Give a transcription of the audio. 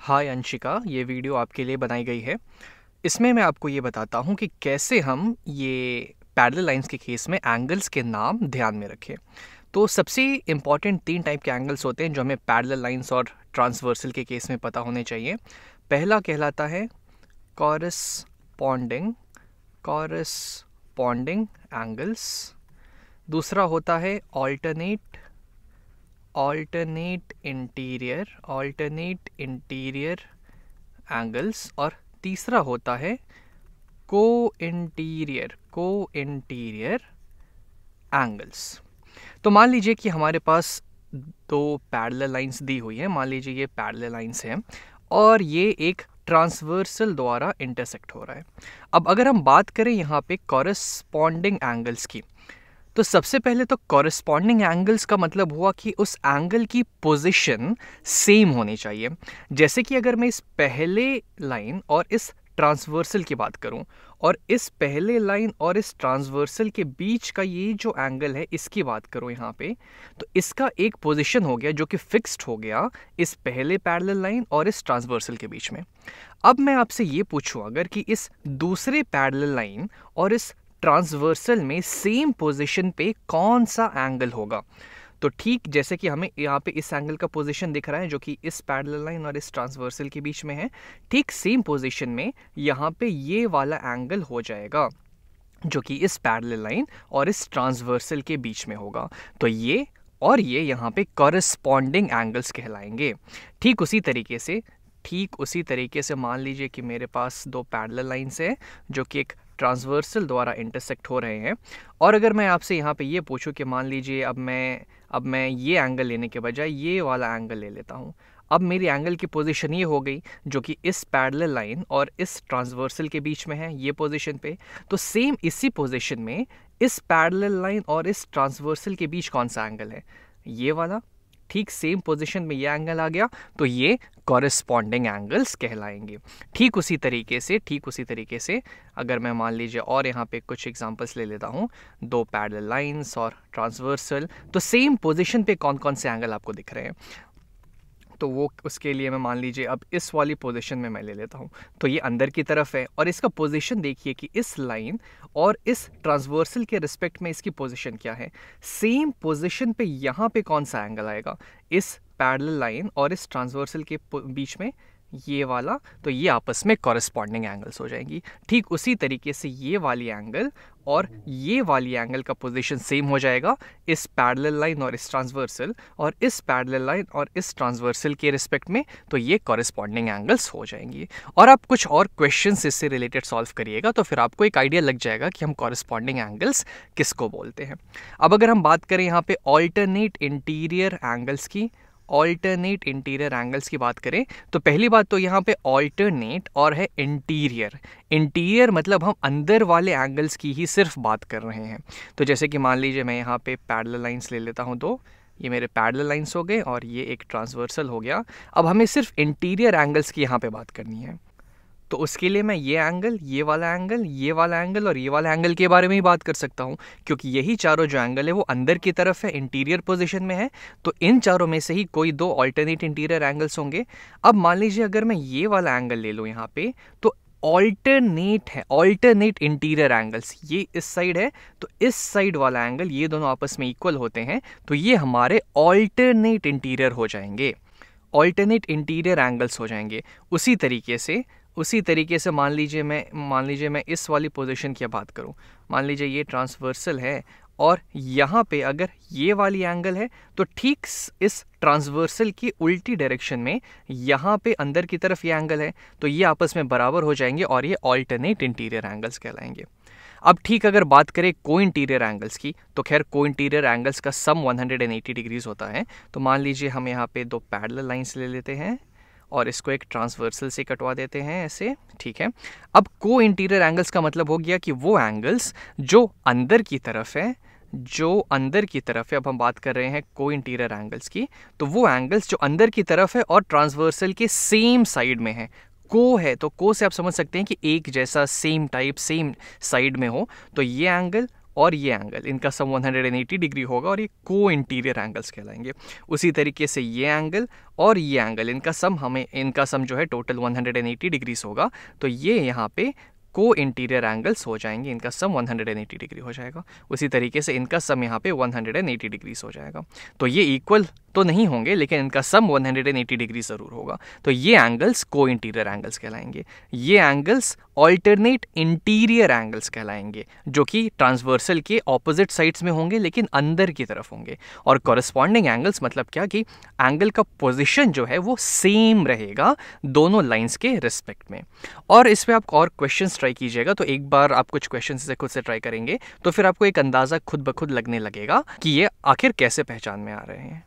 हाय अंशिका, ये वीडियो आपके लिए बनाई गई है। इसमें मैं आपको ये बताता हूँ कि कैसे हम ये पैरेलल लाइंस के केस में एंगल्स के नाम ध्यान में रखें। तो सबसे इम्पॉर्टेंट 3 टाइप के एंगल्स होते हैं जो हमें पैरेलल लाइंस और ट्रांसवर्सल के केस में पता होने चाहिए। पहला कहलाता है कॉरस्पॉन्डिंग कॉरस्पॉन्डिंग एंगल्स। दूसरा होता है ऑल्टरनेट इंटीरियर एंगल्स। और तीसरा होता है को इंटीरियर एंगल्स। तो मान लीजिए कि हमारे पास दो पैरेलल लाइंस दी हुई है। मान लीजिए ये पैरेलल लाइंस हैं और ये एक ट्रांसवर्सल द्वारा इंटरसेक्ट हो रहा है। अब अगर हम बात करें यहाँ पे कॉरस्पॉन्डिंग एंगल्स की, तो सबसे पहले तो कॉरस्पॉन्डिंग एंगल्स का मतलब हुआ कि उस एंगल की पोजीशन सेम होनी चाहिए। जैसे कि अगर मैं इस पहले लाइन और इस ट्रांसवर्सल की बात करूं और इस पहले लाइन और इस ट्रांसवर्सल के बीच का ये जो एंगल है इसकी बात करूं यहाँ पे, तो इसका एक पोजीशन हो गया जो कि फिक्स्ड हो गया इस पहले पैरेलल लाइन और इस ट्रांसवर्सल के बीच में। अब मैं आपसे ये पूछूं अगर कि इस दूसरे पैरेलल लाइन और इस ट्रांसवर्सल में सेम पोजीशन पे कौन सा एंगल होगा, तो ठीक जैसे कि हमें यहाँ पे इस एंगल का पोजीशन दिख रहा है जो कि इस पैरेलल लाइन और इस ट्रांसवर्सल के बीच में है, ठीक सेम पोजीशन में यहाँ पे ये वाला एंगल हो जाएगा जो कि इस पैरेलल लाइन और इस ट्रांसवर्सल के बीच में होगा। तो ये और ये यहाँ पे कॉरस्पॉन्डिंग एंगल्स कहलाएंगे। ठीक उसी तरीके से मान लीजिए कि मेरे पास दो पैरेलल लाइंस है जो कि एक ट्रांसवर्सल द्वारा इंटरसेक्ट हो रहे हैं। और अगर मैं आपसे यहाँ पे ये पूछूं कि मान लीजिए अब मैं ये एंगल लेने के बजाय ये वाला एंगल ले लेता हूँ। अब मेरी एंगल की पोजीशन ये हो गई जो कि इस पैरेलल लाइन और इस ट्रांसवर्सल के बीच में है, ये पोजीशन पे। तो सेम इसी पोजीशन में इस पैरेलल लाइन और इस ट्रांसवर्सल के बीच कौन सा एंगल है, ये वाला। ठीक सेम पोजीशन में ये एंगल आ गया तो ये कॉरस्पॉन्डिंग एंगल्स कहलाएंगे। ठीक उसी तरीके से अगर मैं मान लीजिए और यहाँ पे कुछ एग्जांपल्स ले लेता हूँ, दो पैरेलल लाइंस और ट्रांसवर्सल, तो सेम पोजीशन पे कौन कौन से एंगल आपको दिख रहे हैं। तो वो उसके लिए मैं मान लीजिए अब इस वाली पोजीशन में मैं ले लेता हूँ, तो ये अंदर की तरफ है और इसका पोजीशन देखिए कि इस लाइन और इस ट्रांसवर्सल के रिस्पेक्ट में इसकी पोजीशन क्या है। सेम पोजीशन पे यहाँ पे कौन सा एंगल आएगा, इस पैरेलल लाइन और इस ट्रांसवर्सल के बीच में ये वाला। तो ये आपस में कॉरस्पॉन्डिंग एंगल्स हो जाएंगी। ठीक उसी तरीके से ये वाली एंगल और ये वाली एंगल का पोजीशन सेम हो जाएगा इस पैरेलल लाइन और इस ट्रांसवर्सल और इस पैरेलल लाइन और इस ट्रांसवर्सल के रिस्पेक्ट में, तो ये कॉरस्पॉन्डिंग एंगल्स हो जाएंगी। और आप कुछ और क्वेश्चंस इससे रिलेटेड सॉल्व करिएगा तो फिर आपको एक आइडिया लग जाएगा कि हम कॉरस्पॉन्डिंग एंगल्स किसको बोलते हैं। अब अगर हम बात करें यहाँ पे ऑल्टरनेट इंटीरियर एंगल्स की बात करें, तो पहली बात तो यहाँ पे ऑल्टरनेट और है इंटीरियर मतलब हम अंदर वाले एंगल्स की ही सिर्फ बात कर रहे हैं। तो जैसे कि मान लीजिए मैं यहाँ पे पैरेलल लाइंस ले लेता हूँ, तो ये मेरे पैरेलल लाइंस हो गए और ये एक ट्रांसवर्सल हो गया। अब हमें सिर्फ इंटीरियर एंगल्स की यहाँ पे बात करनी है, तो उसके लिए मैं ये एंगल, ये वाला एंगल, ये वाला एंगल और ये वाला एंगल के बारे में ही बात कर सकता हूँ, क्योंकि यही चारों जो एंगल है वो अंदर की तरफ है, इंटीरियर पोजीशन में है। तो इन चारों में से ही कोई दो ऑल्टरनेट इंटीरियर एंगल्स होंगे। अब मान लीजिए अगर मैं ये वाला एंगल ले लूँ यहाँ पे, तो ऑल्टरनेट इंटीरियर एंगल्स ये इस साइड है, तो इस साइड वाला एंगल, ये दोनों आपस में इक्वल होते हैं, तो ये हमारे ऑल्टरनेट इंटीरियर एंगल्स हो जाएंगे। उसी तरीके से मान लीजिए मैं इस वाली पोजीशन की बात करूं, मान लीजिए ये ट्रांसवर्सल है और यहाँ पे अगर ये वाली एंगल है, तो ठीक इस ट्रांसवर्सल की उल्टी डायरेक्शन में यहाँ पे अंदर की तरफ ये एंगल है, तो ये आपस में बराबर हो जाएंगे और ये ऑल्टरनेट इंटीरियर एंगल्स कहलाएंगे। अब ठीक अगर बात करें को इंटीरियर एंगल्स की, तो खैर को इंटीरियर एंगल्स का सम 180 डिग्रीज होता है। तो मान लीजिए हम यहाँ पे दो पैरेलल लाइंस ले लेते हैं और इसको एक ट्रांसवर्सल से कटवा देते हैं ऐसे, ठीक है। अब को इंटीरियर एंगल्स का मतलब हो गया कि वो एंगल्स जो अंदर की तरफ है, अब हम बात कर रहे हैं को इंटीरियर एंगल्स की, तो वो एंगल्स जो अंदर की तरफ है और ट्रांसवर्सल के सेम साइड में है। को है तो को से आप समझ सकते हैं कि एक जैसा, सेम टाइप, सेम साइड में हो, तो ये एंगल और ये एंगल, इनका सम 180 डिग्री होगा और ये को इंटीरियर एंगल्स कहलाएंगे। उसी तरीके से ये एंगल और ये एंगल, इनका सम जो है टोटल 180 डिग्रीज होगा, तो ये यहाँ पे को इंटीरियर एंगल्स हो जाएंगे, इनका सम 180 डिग्री हो जाएगा। उसी तरीके से इनका सम यहाँ पे 180 डिग्रीज हो जाएगा। तो ये इक्वल तो नहीं होंगे, लेकिन इनका सम 180 डिग्री ज़रूर होगा। तो ये एंगल्स को इंटीरियर एंगल्स कहलाएंगे। ये एंगल्स ऑल्टरनेट इंटीरियर एंगल्स कहलाएंगे, जो कि ट्रांसवर्सल के ऑपोजिट साइड्स में होंगे लेकिन अंदर की तरफ होंगे। और कॉरस्पॉन्डिंग एंगल्स मतलब क्या कि एंगल का पोजिशन जो है वो सेम रहेगा दोनों लाइन्स के रिस्पेक्ट में। और इस पर आप और क्वेश्चन ट्राई कीजिएगा, तो एक बार आप कुछ क्वेश्चन से खुद से ट्राई करेंगे तो फिर आपको एक अंदाज़ा खुद ब खुद लगने लगेगा कि ये आखिर कैसे पहचान में आ रहे हैं।